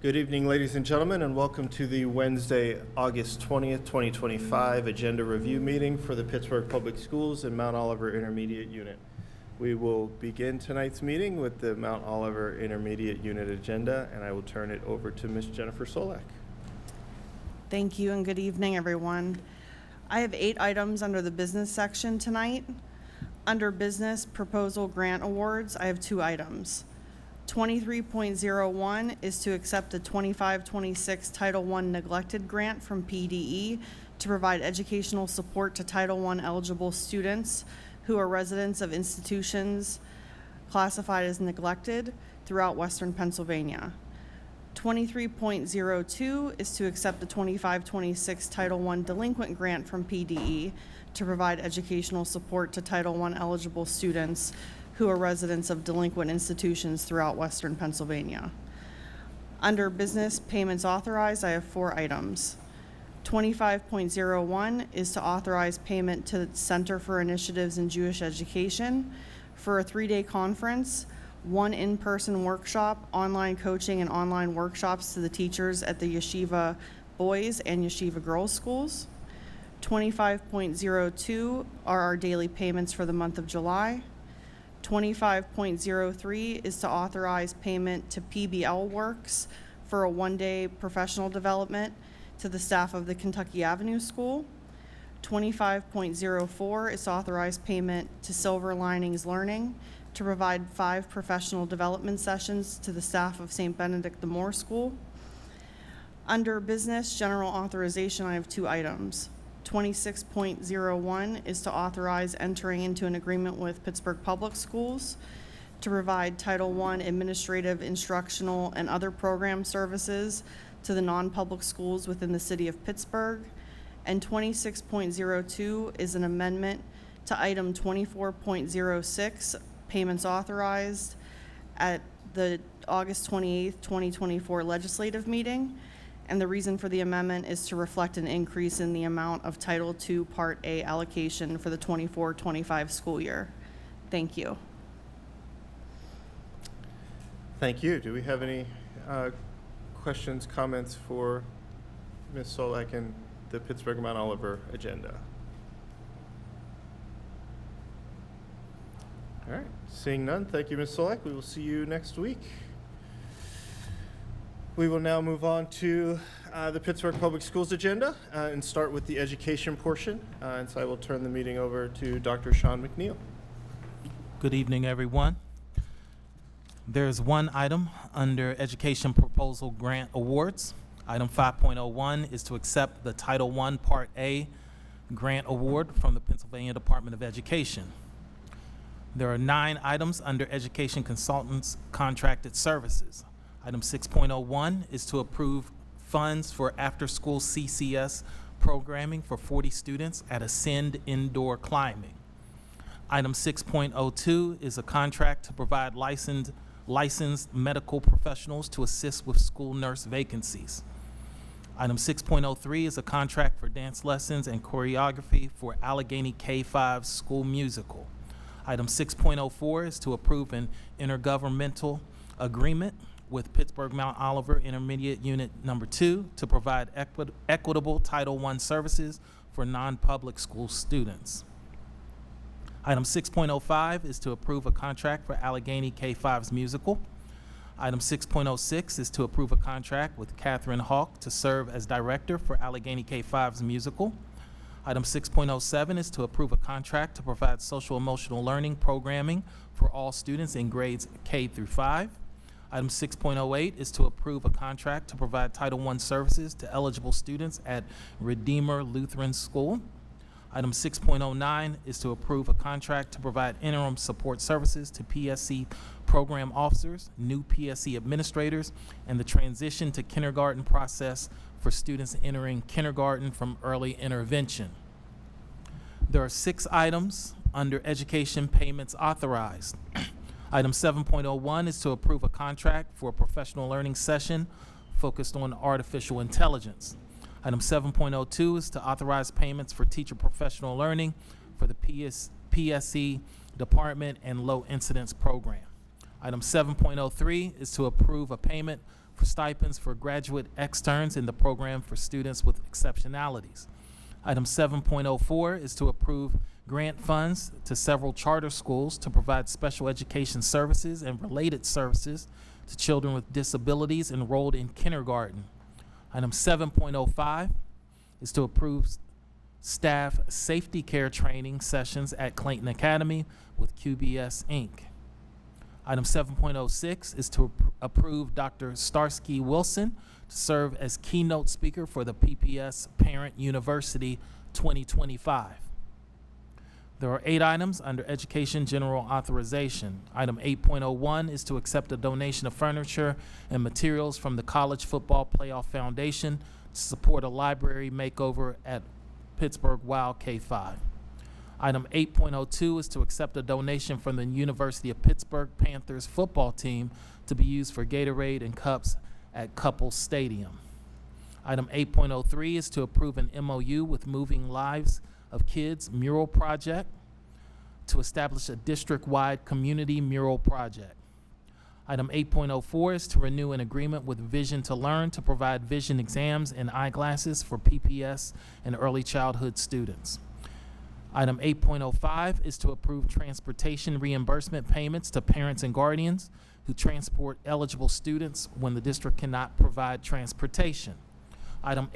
Good evening, ladies and gentlemen, and welcome to the Wednesday, August 20th, 2025 Agenda Review Meeting for the Pittsburgh Public Schools and Mount Oliver Intermediate Unit. We will begin tonight's meeting with the Mount Oliver Intermediate Unit agenda, and I will turn it over to Ms. Jennifer Solak. Thank you and good evening, everyone. I have 8 items under the business section tonight. Under business proposal grant awards, I have 2 items. 23.01 is to accept a 25-26 Title I neglected grant from PDE to provide educational support to Title I eligible students who are residents of institutions classified as neglected throughout Western Pennsylvania. 23.02 is to accept the 25-26 Title I delinquent grant from PDE to provide educational support to Title I eligible students who are residents of delinquent institutions throughout Western Pennsylvania. Under business payments authorized, I have 4 items. 25.01 is to authorize payment to the Center for Initiatives in Jewish Education for a 3-day conference, 1 in-person workshop, online coaching, and online workshops to the teachers at the Yeshiva Boys and Yeshiva Girls Schools. 25.02 are our daily payments for the month of July. 25.03 is to authorize payment to PBL Works for a 1-day professional development to the staff of the Kentucky Avenue School. 25.04 is to authorize payment to Silver Linings Learning to provide 5 professional development sessions to the staff of St. Benedict the Moore School. Under business general authorization, I have 2 items. 26.01 is to authorize entering into an agreement with Pittsburgh Public Schools to provide Title I administrative, instructional, and other program services to the non-public schools within the city of Pittsburgh. And 26.02 is an amendment to item 24.06, payments authorized at the August 28th, 2024 legislative meeting. And the reason for the amendment is to reflect an increase in the amount of Title II Part A allocation for the 24-25 school year. Thank you. Thank you. Do we have any questions, comments for Ms. Solak and the Pittsburgh Mount Oliver agenda? All right, seeing none, thank you, Ms. Solak. We will see you next week. We will now move on to the Pittsburgh Public Schools agenda and start with the education portion. And so I will turn the meeting over to Dr. Sean McNeil. Good evening, everyone. There's 1 item under Education Proposal Grant Awards. Item 5.01 is to accept the Title I Part A Grant Award from the Pennsylvania Department of Education. There are 9 items under Education Consultants Contracted Services. Item 6.01 is to approve funds for after-school CCS programming for 40 students at Ascend Indoor Climbing. Item 6.02 is a contract to provide licensed medical professionals to assist with school nurse vacancies. Item 6.03 is a contract for dance lessons and choreography for Allegheny K-5 school musical. Item 6.04 is to approve an intergovernmental agreement with Pittsburgh Mount Oliver Intermediate Unit Number 2 to provide equitable Title I services for non-public school students. Item 6.05 is to approve a contract for Allegheny K-5's musical. Item 6.06 is to approve a contract with Catherine Hawk to serve as director for Allegheny K-5's musical. Item 6.07 is to approve a contract to provide social emotional learning programming for all students in grades K through 5. Item 6.08 is to approve a contract to provide Title I services to eligible students at Redeemer Lutheran School. Item 6.09 is to approve a contract to provide interim support services to PSC program officers, new PSC administrators, and the transition to kindergarten process for students entering kindergarten from early intervention. There are 6 items under education payments authorized. Item 7.01 is to approve a contract for a professional learning session focused on artificial intelligence. Item 7.02 is to authorize payments for teacher professional learning for the PSC department and low incidence program. Item 7.03 is to approve a payment for stipends for graduate externs in the program for students with exceptionalities. Item 7.04 is to approve grant funds to several charter schools to provide special education services and related services to children with disabilities enrolled in kindergarten. Item 7.05 is to approve staff safety care training sessions at Clayton Academy with QBS Inc. Item 7.06 is to approve Dr. Starsky Wilson to serve as keynote speaker for the PPS Parent University 2025. There are 8 items under Education General Authorization. Item 8.01 is to accept a donation of furniture and materials from the College Football Playoff Foundation to support a library makeover at Pittsburgh Wild K5. Item 8.02 is to accept a donation from the University of Pittsburgh Panthers football team to be used for Gatorade and cups at Couples Stadium. Item 8.03 is to approve an MOU with Moving Lives of Kids mural project to establish a district-wide community mural project. Item 8.04 is to renew an agreement with Vision to Learn to provide vision exams and eyeglasses for PPS and early childhood students. Item 8.05 is to approve transportation reimbursement payments to parents and guardians who transport eligible students when the district cannot provide transportation. Item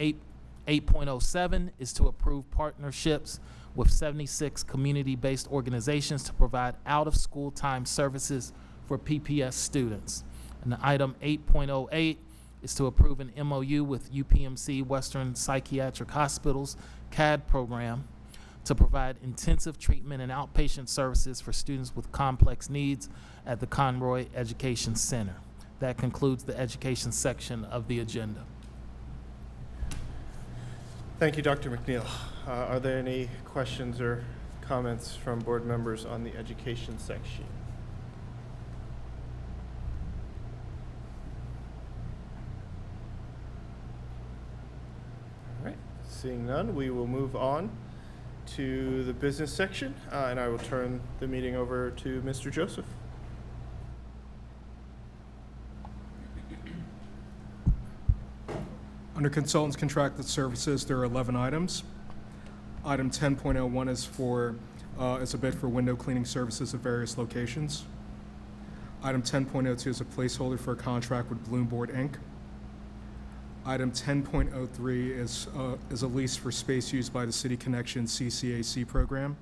8.07 is to approve partnerships with 76 community-based organizations to provide out-of-school time services for PPS students. And item 8.08 is to approve an MOU with UPMC Western Psychiatric Hospital's CAD program to provide intensive treatment and outpatient services for students with complex needs at the Conroy Education Center. That concludes the education section of the agenda. Thank you, Dr. McNeil. Are there any questions or comments from board members on the education section? All right, seeing none, we will move on to the business section, and I will turn the meeting over to Mr. Joseph. Under consultants contracted services, there are 11 items. Item 10.01 is a bid for window cleaning services at various locations. Item 10.02 is a placeholder for a contract with Bloomboard Inc. Item 10.03 is a lease for space used by the City Connection CCAC program.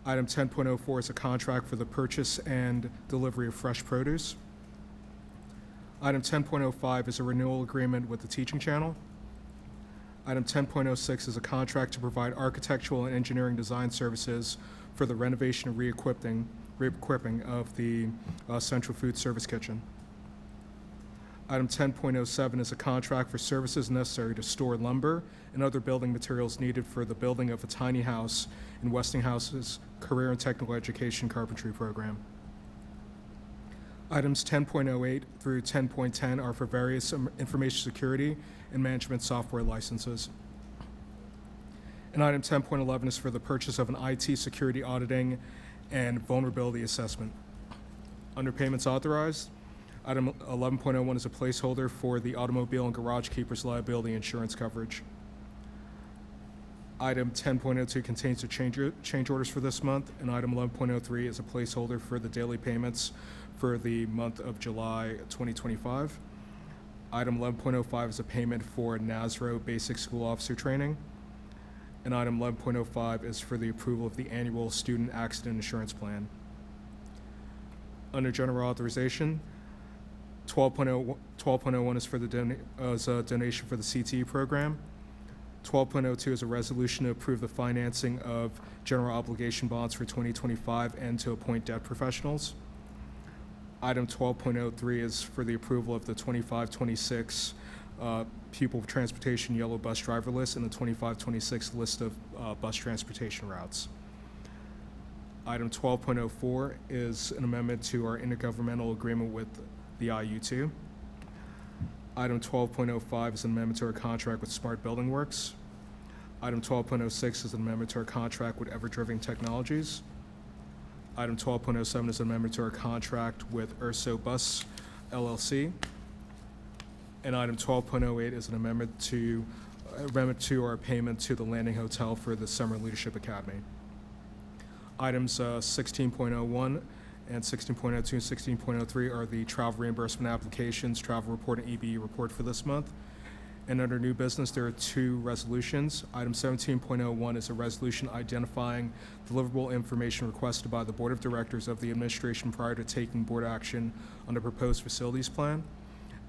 Item 10.04 is a contract for the purchase and delivery of fresh produce. Item 10.05 is a renewal agreement with the Teaching Channel. Item 10.06 is a contract to provide architectural and engineering design services for the renovation and re-equipping of the Central Food Service Kitchen. Item 10.07 is a contract for services necessary to store lumber and other building materials needed for the building of a tiny house in Westinghouse's Career and Technical Education Carpentry program. Items 10.08 through 10.10 are for various information security and management software licenses. And item 10.11 is for the purchase of an IT security auditing and vulnerability assessment. Under payments authorized, item 11.01 is a placeholder for the automobile and garage keepers liability insurance coverage. Item 10.02 contains the change orders for this month, and item 11.03 is a placeholder for the daily payments for the month of July 2025. Item 11.05 is a payment for NASRO Basic School Officer Training. And item 11.05 is for the approval of the annual Student Accident Insurance Plan. Under general authorization, 12.01 is for the donation for the CTE program. 12.02 is a resolution to approve the financing of general obligation bonds for 2025 and to appoint debt professionals. Item 12.03 is for the approval of the 25-26 pupil transportation yellow bus driver list and the 25-26 list of bus transportation routes. Item 12.04 is an amendment to our intergovernmental agreement with the IU2. Item 12.05 is an amendment to our contract with Smart Building Works. Item 12.06 is an amendment to our contract with Everdriven Technologies. Item 12.07 is an amendment to our contract with Urso Bus LLC. And item 12.08 is an amendment to our payment to the Landing Hotel for the Summer Leadership Academy. Items 16.01 and 16.02 and 16.03 are the travel reimbursement applications, travel report, and EBE report for this month. And under new business, there are 2 resolutions. Item 17.01 is a resolution identifying deliverable information requested by the Board of Directors of the administration prior to taking board action on the proposed facilities plan.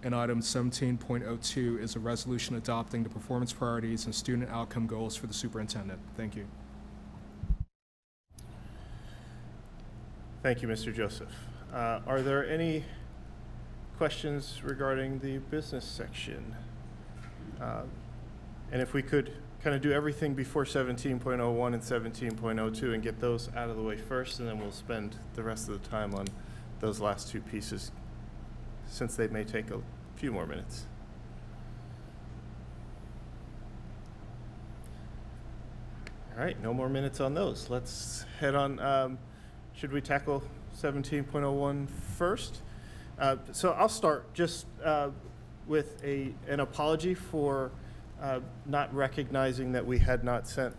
And item 17.02 is a resolution adopting the performance priorities and student outcome goals for the superintendent. Thank you. Thank you, Mr. Joseph. Are there any questions regarding the business section? And if we could kind of do everything before 17.01 and 17.02 and get those out of the way first, and then we'll spend the rest of the time on those last 2 pieces, since they may take a few more minutes. All right, no more minutes on those. Let's head on. Should we tackle 17.01 first? So I'll start just with an apology for not recognizing that we had not sent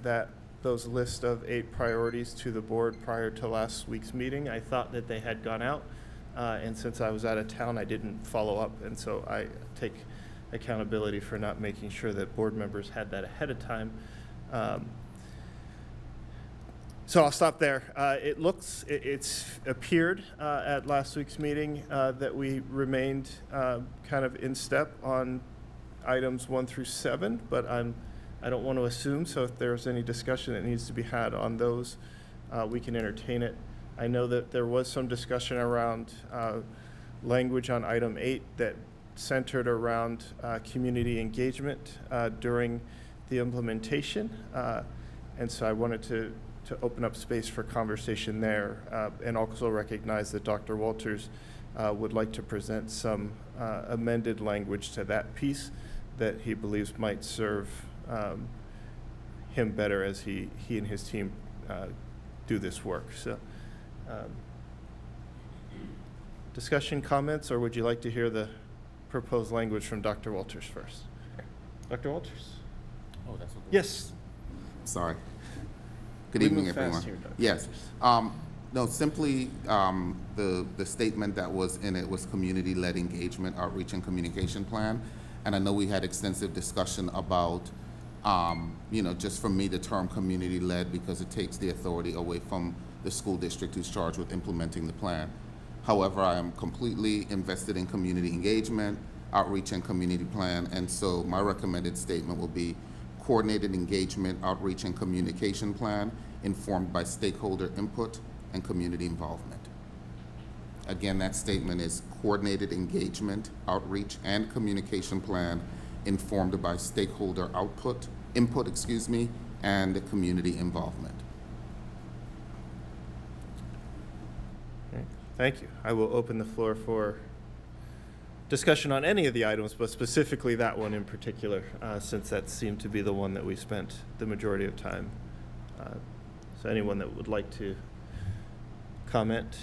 those list of 8 priorities to the board prior to last week's meeting. I thought that they had gone out, and since I was out of town, I didn't follow up, and so I take accountability for not making sure that board members had that ahead of time. So I'll stop there. It's appeared at last week's meeting that we remained kind of in step on items 1 through 7, but I don't want to assume, so if there's any discussion that needs to be had on those, we can entertain it. I know that there was some discussion around language on item 8 that centered around community engagement during the implementation, and so I wanted to open up space for conversation there, and also recognize that Dr. Walters would like to present some amended language to that piece that he believes might serve him better as he and his team do this work. So, discussion, comments, or would you like to hear the proposed language from Dr. Walters first? Dr. Walters? Oh, that's what. Yes. Sorry. Good We evening, move fast everyone. here, Dr. Yes. Walters. No, simply the statement that was in it was community-led engagement, outreach, and communication plan. And I know we had extensive discussion about, just for me, the term community-led, because it takes the authority away from the school district who's charged with implementing the plan. However, I am completely invested in community engagement, outreach, and community plan. And so my recommended statement will be coordinated engagement, outreach, and communication plan informed by stakeholder input and community involvement. Again, that statement is coordinated engagement, outreach, and communication plan informed by stakeholder input, and community involvement. Okay, thank you. I will open the floor for discussion on any of the items, but specifically that one in particular, since that seemed to be the one that we spent the majority of time. So anyone that would like to comment,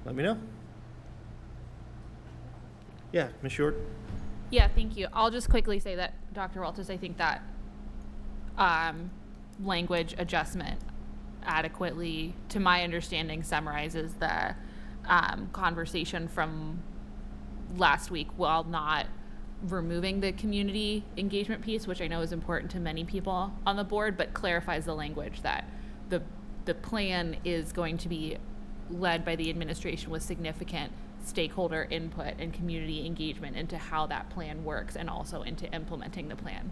let me know. Yeah, Ms. Short? Yeah, thank you. I'll just quickly say that, Dr. Walters, I think that language adjustment adequately, to my understanding, summarizes the conversation from last week, while not removing the community engagement piece, which I know is important to many people on the board, but clarifies the language that the plan is going to be led by the administration with significant stakeholder input and community engagement into how that plan works and also into implementing the plan.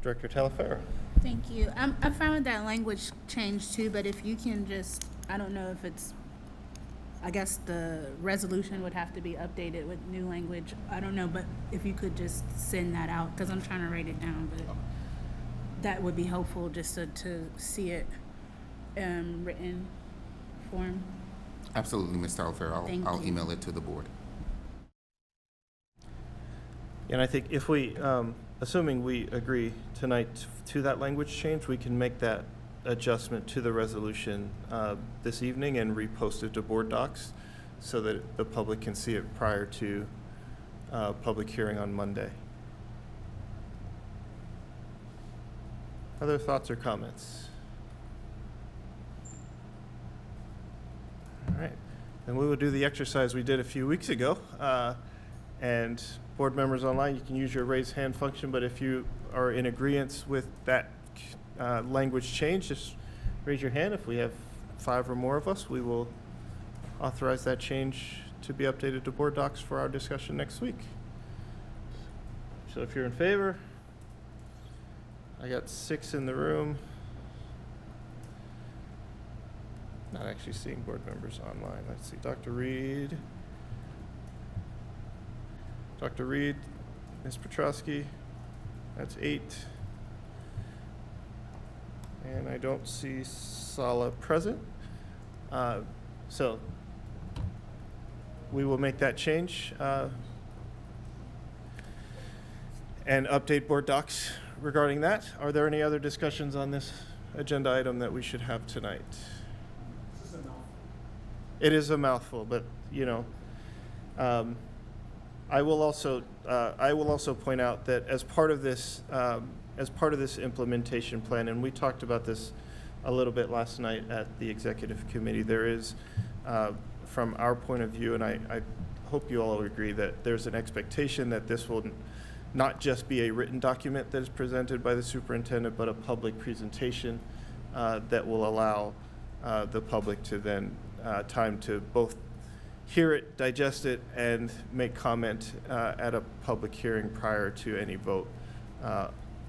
Director Talaferro. Thank you. I found that language change too, but if you can just, I don't know if it's, I guess the resolution would have to be updated with new language. I don't know, but if you could just send that out, because I'm trying to write it down, but that would be helpful just to see it written form. Absolutely, Ms. Talfair. Thank I'll you. email it to the board. And I think if we, assuming we agree tonight to that language change, we can make that adjustment to the resolution this evening and repost it to board docs so that the public can see it prior to public hearing on Monday. Other thoughts or comments? All right, then we will do the exercise we did a few weeks ago. And board members online, you can use your raise hand function, but if you are in agreement with that language change, just raise your hand. If we have 5 or more of us, we will authorize that change to be updated to board docs for our discussion next week. So if you're in favor, I got 6 in the room. Not actually seeing board members online. Let's see, Dr. Reed, Ms. Petrowski, that's 8. And I don't see Sala present. So we will make that change and update board docs regarding that. Are there any other discussions on this agenda item that we should have tonight? It is a mouthful, but you know, I will also point out that as part of this implementation plan, and we talked about this a little bit last night at the executive committee, there is, from our point of view, and I hope you all agree that there's an expectation that this will not just be a written document that is presented by the superintendent, but a public presentation that will allow the public to then time to both hear it, digest it, and make comment at a public hearing prior to any vote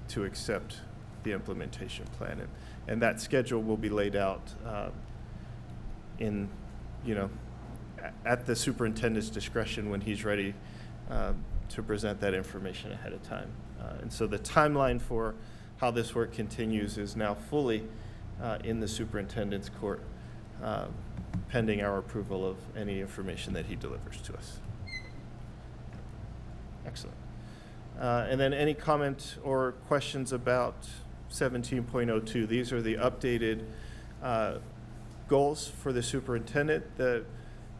to accept the implementation plan. And that schedule will be laid out in, you know, at the superintendent's discretion when he's ready to present that information ahead of time. And so the timeline for how this work continues is now fully in the superintendent's court, pending our approval of any information that he delivers to us. Excellent. And then any comment or questions about 17.02? These are the updated goals for the superintendent.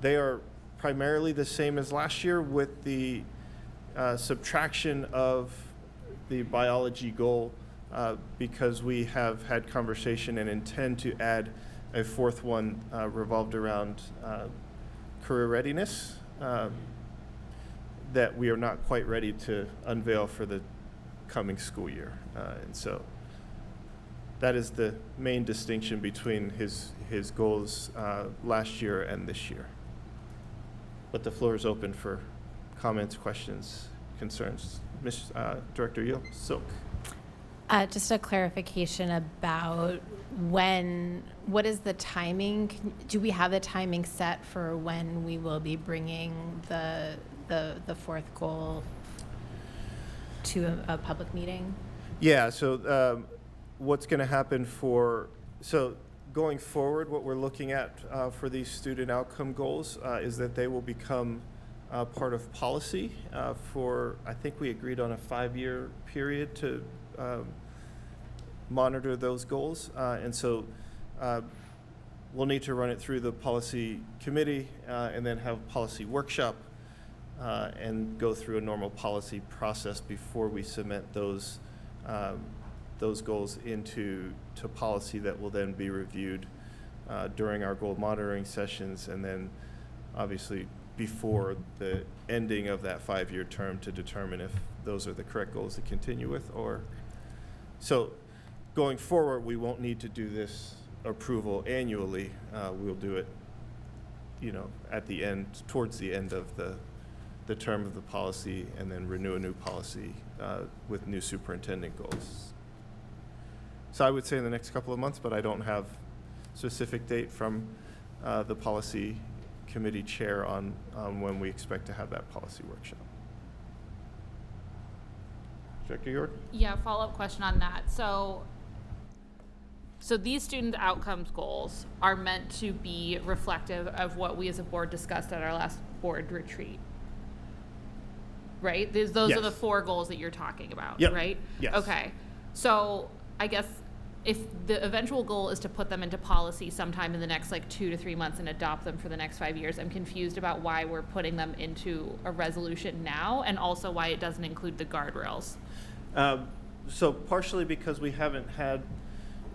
They are primarily the same as last year with the subtraction of the biology goal because we have had conversation and intend to add a 4th one revolved around career readiness that we are not quite ready to unveil for the coming school year. And so that is the main distinction between his goals last year and this year. But the floor is open for comments, questions, concerns. Ms. Director Silk. Just a clarification about what is the timing? Do we have the timing set for when we will be bringing the 4th goal to a public meeting? Yeah, so what's going to happen so going forward, what we're looking at for these student outcome goals is that they will become part of policy for, I think we agreed on a 5-year period to monitor those goals. And so we'll need to run it through the policy committee and then have a policy workshop and go through a normal policy process before we submit those goals into policy that will then be reviewed during our goal monitoring sessions and then obviously before the ending of that 5-year term to determine if those are the correct goals to continue with or so going forward we won't need to do this approval annually. We'll do it at the end, towards the end of the term of the policy and then renew a new policy with new superintendent goals. So I would say in the next couple of months, but I don't have specific date from the policy committee chair on when we expect to have that policy workshop. Director York? Yeah, follow-up question on that. So these student outcomes goals are meant to be reflective of what we as a board discussed at our last board retreat, right? Those Yes. are the 4 goals that you're talking about, Yep. right? Yes. Okay. So I guess if the eventual goal is to put them into policy sometime in the next like 2 to 3 months and adopt them for the next 5 years, I'm confused about why we're putting them into a resolution now, and also why it doesn't include the guardrails. So partially because we haven't had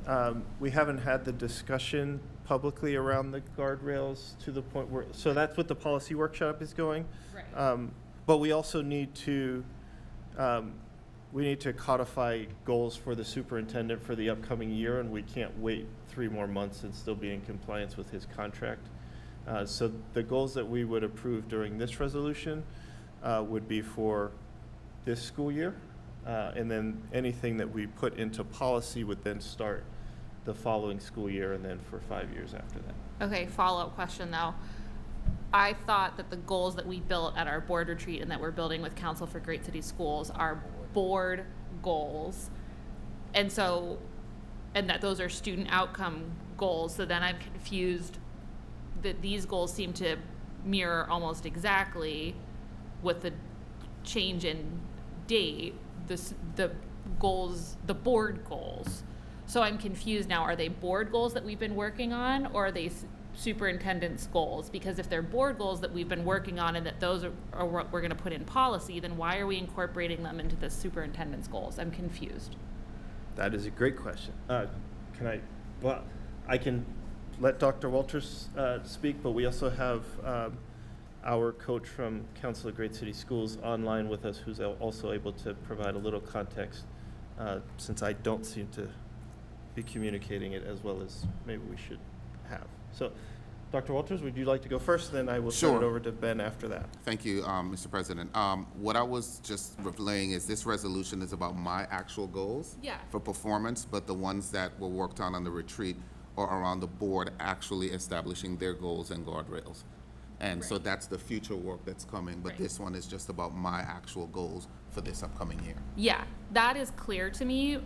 the discussion publicly around the guardrails to the point where, so that's what the policy workshop is going. Right. But we also need to, codify goals for the superintendent for the upcoming year, and we can't wait 3 more months and still be in compliance with his contract. So the goals that we would approve during this resolution would be for this school year. And then anything that we put into policy would then start the following school year and then for 5 years after that. Okay, follow-up question though. I thought that the goals that we built at our board retreat and that we're building with Council for Great City Schools are board goals. And that those are student outcome goals. So then I'm confused that these goals seem to mirror almost exactly with the change in date, the goals, the board goals. So I'm confused now. Are they board goals that we've been working on, or are they superintendent's goals? Because if they're board goals that we've been working on and that those are what we're going to put in policy, then why are we incorporating them into the superintendent's goals? I'm confused. That is a great question. I can let Dr. Walters speak, but we also have our coach from Council of Great City Schools online with us, who's also able to provide a little context, since I don't seem to be communicating it as well as maybe we should have. So, Dr. Walters, would you like to go first? Then I will turn it over to Ben after that. Thank you, Mr. President. What I was just relaying is this resolution is about my actual goals for performance, but the ones that were worked on the retreat are around the board actually establishing their goals and guardrails. And so that's the future work that's coming, but this one is just about my actual goals for this upcoming year. Yeah, that is clear to me.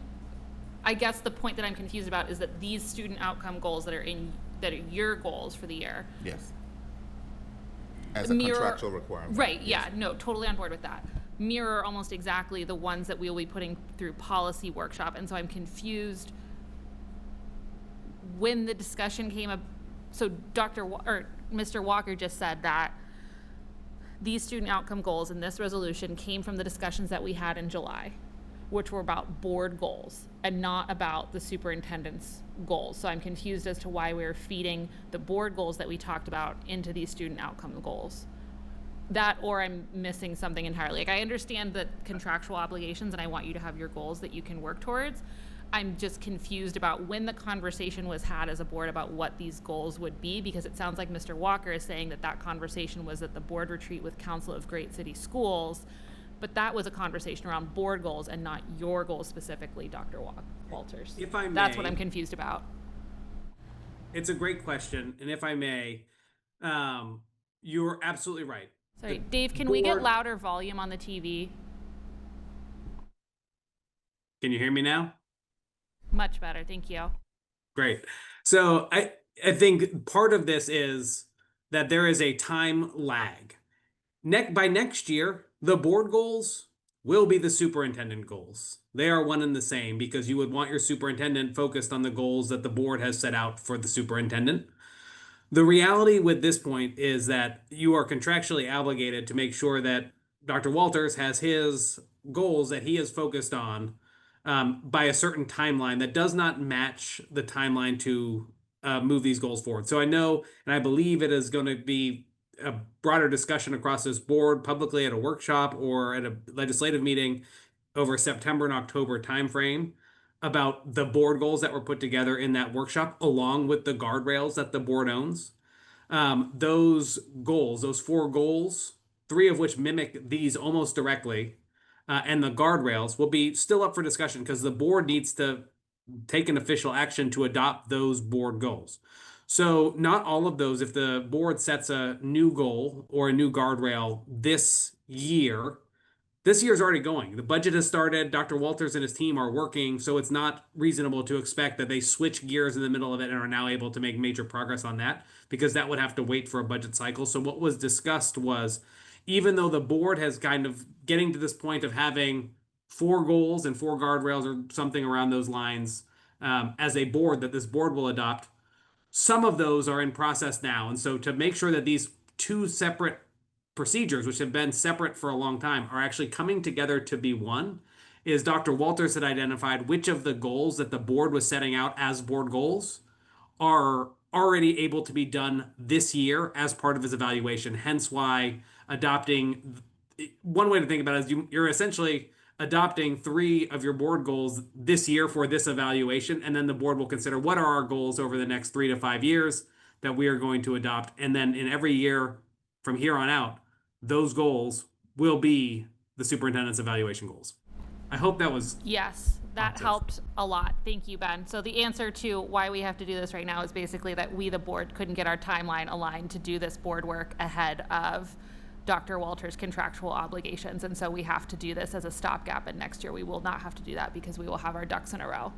I guess the point that I'm confused about is that these student outcome goals that are your goals for the year. Yes. As a contractual requirement. Right, yeah, no, totally on board with that. Mirror almost exactly the ones that we will be putting through policy workshop. And so I'm confused when the discussion came up. So Mr. Walker just said that these student outcome goals in this resolution came from the discussions that we had in July, which were about board goals and not about the superintendent's goals. So I'm confused as to why we're feeding the board goals that we talked about into these student outcome goals. That, or I'm missing something entirely. Like, I understand the contractual obligations and I want you to have your goals that you can work towards. I'm just confused about when the conversation was had as a board about what these goals would be, because it sounds like Mr. Walker is saying that that conversation was at the board retreat with Council of Great City Schools, but that was a conversation around board goals and not your goals specifically, Dr. Walters. If I may, that's what I'm confused about. It's a great question, and if I may, you're absolutely right. Sorry, Dave, can we get louder volume on the TV? Can you hear me now? Much better, thank you. Great. So I think part of this is that there is a time lag. By next year, the board goals will be the superintendent goals. They are one and the same, because you would want your superintendent focused on the goals that the board has set out for the superintendent. The reality with this point is that you are contractually obligated to make sure that Dr. Walters has his goals that he is focused on by a certain timeline that does not match the timeline to move these goals forward. So I know, and I believe it is going to be a broader discussion across this board publicly at a workshop or at a legislative meeting over September and October timeframe about the board goals that were put together in that workshop, along with the guardrails that the board owns. Those goals, those 4 goals, 3 of which mimic these almost directly, and the guardrails will be still up for discussion, because the board needs to take an official action to adopt those board goals. So not all of those, if the board sets a new goal or a new guardrail this year is already going. The budget has started. Dr. Walters and his team are working, so it's not reasonable to expect that they switch gears in the middle of it and are now able to make major progress on that, because that would have to wait for a budget cycle. So what was discussed was, even though the board has kind of getting to this point of having 4 goals and 4 guardrails or something around those lines as a board that this board will adopt. Some of those are in process now. And so to make sure that these two separate procedures, which have been separate for a long time, are actually coming together to be one, is Dr. Walters had identified which of the goals that the board was setting out as board goals are already able to be done this year as part of his evaluation. Hence why adopting, one way to think about it is you're essentially adopting 3 of your board goals this year for this evaluation, and then the board will consider what are our goals over the next 3 to 5 years that we are going to adopt. And then in every year from here on out, those goals will be the superintendent's evaluation goals. I hope that was Yes, that Awesome. helped a lot. Thank you, Ben. So the answer to why we have to do this right now is basically that we, the board, couldn't get our timeline aligned to do this board work ahead of Dr. Walters' contractual obligations. And so we have to do this as a stopgap, and next year we will not have to do that because we will have our ducks in a row.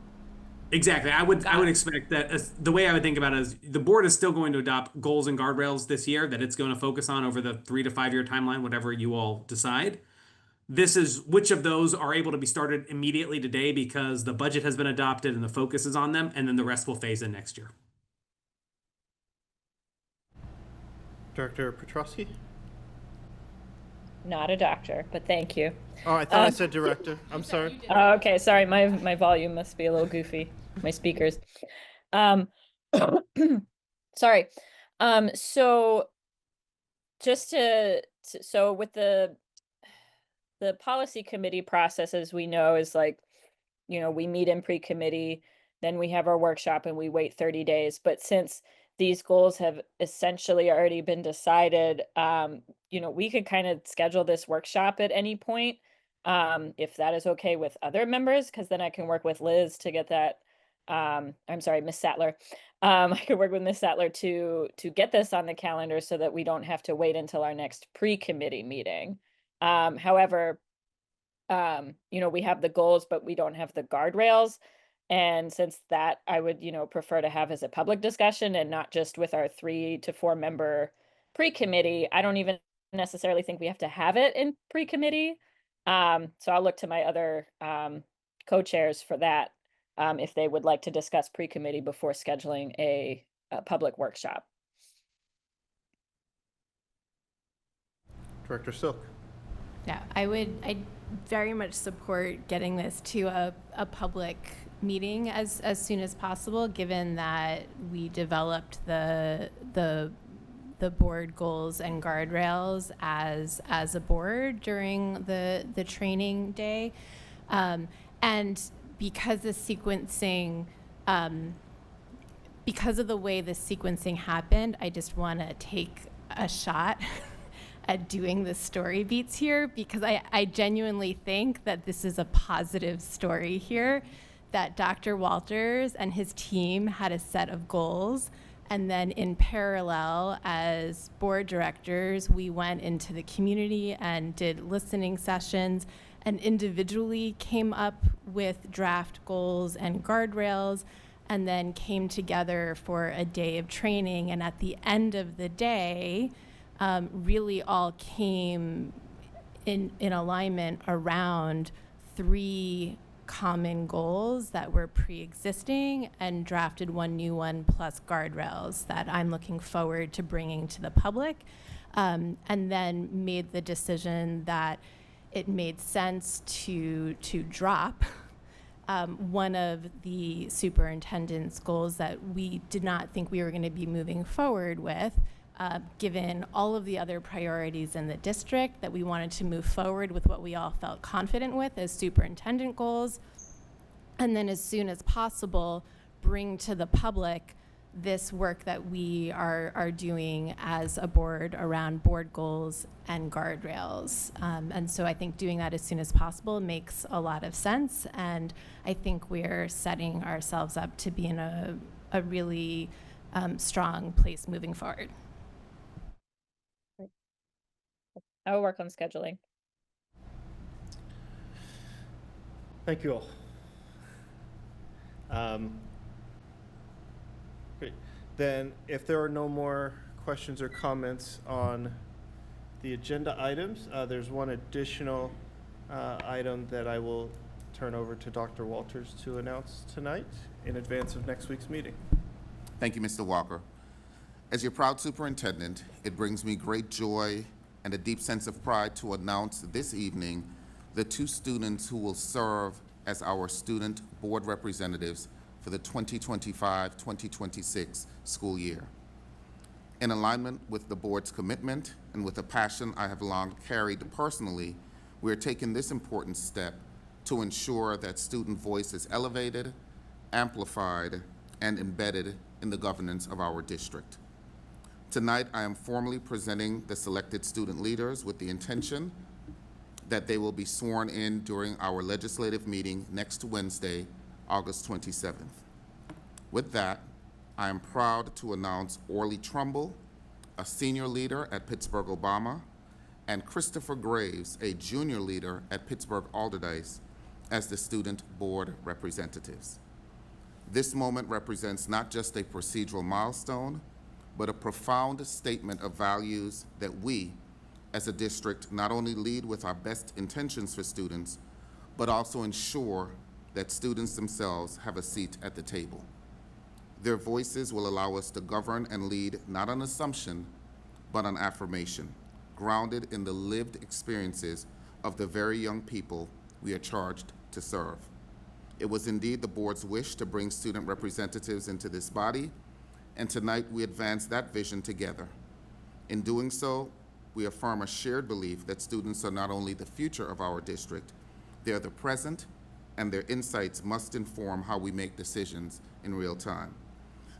Exactly. I would expect that the way I would think about it is the board is still going to adopt goals and guardrails this year that it's going to focus on over the 3 to 5 year timeline, whatever you all decide. This is which of those are able to be started immediately today because the budget has been adopted and the focus is on them, and then the rest will phase in next year. Director Petrosky? Not a doctor, but thank you. Oh, I thought I said director. I'm sorry. Oh, okay, sorry, my volume must be a little goofy, my speakers. Sorry. So just so with the policy committee process, as we know, is like, we meet in pre-committee, then we have our workshop and we wait 30 days. But since these goals have essentially already been decided, we could kind of schedule this workshop at any point, if that is okay with other members, because then I can work with Liz to get that. I'm sorry, Miss Sattler. I could work with Miss Sattler to get this on the calendar so that we don't have to wait until our next pre-committee meeting. However, we have the goals, but we don't have the guardrails. And since that I would, prefer to have as a public discussion and not just with our 3 to 4 member pre-committee, I don't even necessarily think we have to have it in pre-committee. So I'll look to my other co-chairs for that, if they would like to discuss pre-committee before scheduling a public workshop. Director Silk? Yeah, I very much support getting this to a public meeting as soon as possible, given that we developed the board goals and guardrails as a board during the training day, and because the sequencing, because of the way the sequencing happened, I just want to take a shot at doing the story beats here, because I genuinely think that this is a positive story here, that Dr. Walters and his team had a set of goals, and then in parallel, as board directors, we went into the community and did listening sessions and individually came up with draft goals and guardrails, and then came together for a day of training. And at the end of the day, really all came in alignment around 3 common goals that were pre-existing, and drafted 1 new one plus guardrails that I'm looking forward to bringing to the public, and then made the decision that it made sense to drop one of the superintendent's goals that we did not think we were going to be moving forward with, given all of the other priorities in the district, that we wanted to move forward with what we all felt confident with as superintendent goals, and then as soon as possible bring to the public this work that we are doing as a board around board goals and guardrails. And so I think doing that as soon as possible makes a lot of sense, and I think we're setting ourselves up to be in a really strong place moving forward. I will work on scheduling. Thank you all. Great. Then, if there are no more questions or comments on the agenda items, there's one additional item that I will turn over to Dr. Walters to announce tonight, in advance of next week's meeting. Thank you, Mr. Walker. As your proud superintendent, it brings me great joy and a deep sense of pride to announce this evening the 2 students who will serve as our student board representatives for the 2025-2026 school year. In alignment with the board's commitment and with a passion I have long carried personally, we are taking this important step to ensure that student voice is elevated, amplified, and embedded in the governance of our district. Tonight, I am formally presenting the selected student leaders with the intention that they will be sworn in during our legislative meeting next Wednesday, August 27th. With that, I am proud to announce Orly Trumbull, a senior leader at Pittsburgh Obama, and Christopher Graves, a junior leader at Pittsburgh Alderdice, as the student board representatives. This moment represents not just a procedural milestone, but a profound statement of values that we, as a district, not only lead with our best intentions for students, but also ensure that students themselves have a seat at the table. Their voices will allow us to govern and lead not on assumption, but on affirmation, grounded in the lived experiences of the very young people we are charged to serve. It was indeed the board's wish to bring student representatives into this body, and tonight we advance that vision together. In doing so, we affirm a shared belief that students are not only the future of our district, they are the present, and their insights must inform how we make decisions in real time.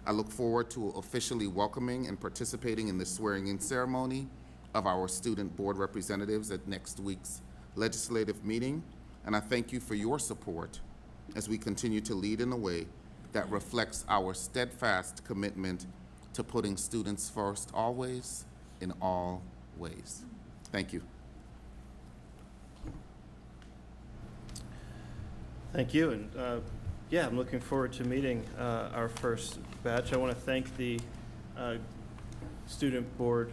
I look forward to officially welcoming and participating in the swearing-in ceremony of our student board representatives at next week's legislative meeting, and I thank you for your support as we continue to lead in a way that reflects our steadfast commitment to putting students first always, in all ways. Thank you. Thank you, and yeah, I'm looking forward to meeting our first batch. I want to thank the student board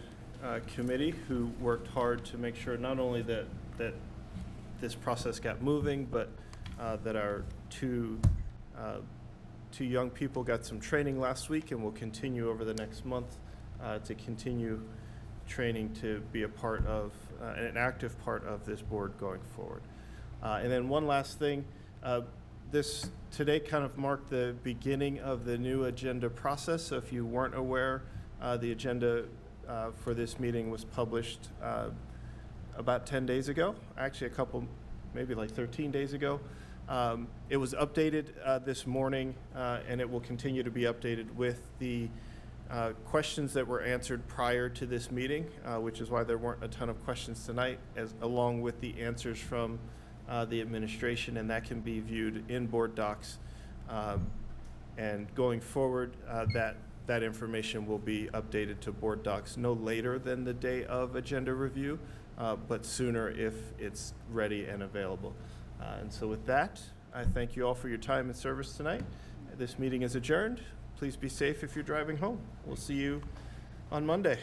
committee who worked hard to make sure not only that this process got moving, but that our two young people got some training last week and will continue over the next month to continue training to be a part of, an active part of this board going forward. And then one last thing, this today kind of marked the beginning of the new agenda process. So if you weren't aware, the agenda for this meeting was published about 10 days ago, actually a couple, maybe like 13 days ago. It was updated this morning, and it will continue to be updated with the questions that were answered prior to this meeting, which is why there weren't a ton of questions tonight, along with the answers from the administration, and that can be viewed in board docs. And going forward, that information will be updated to board docs no later than the day of agenda review, but sooner if it's ready and available. And so with that, I thank you all for your time and service tonight. This meeting is adjourned. Please be safe if you're driving home. We'll see you on Monday.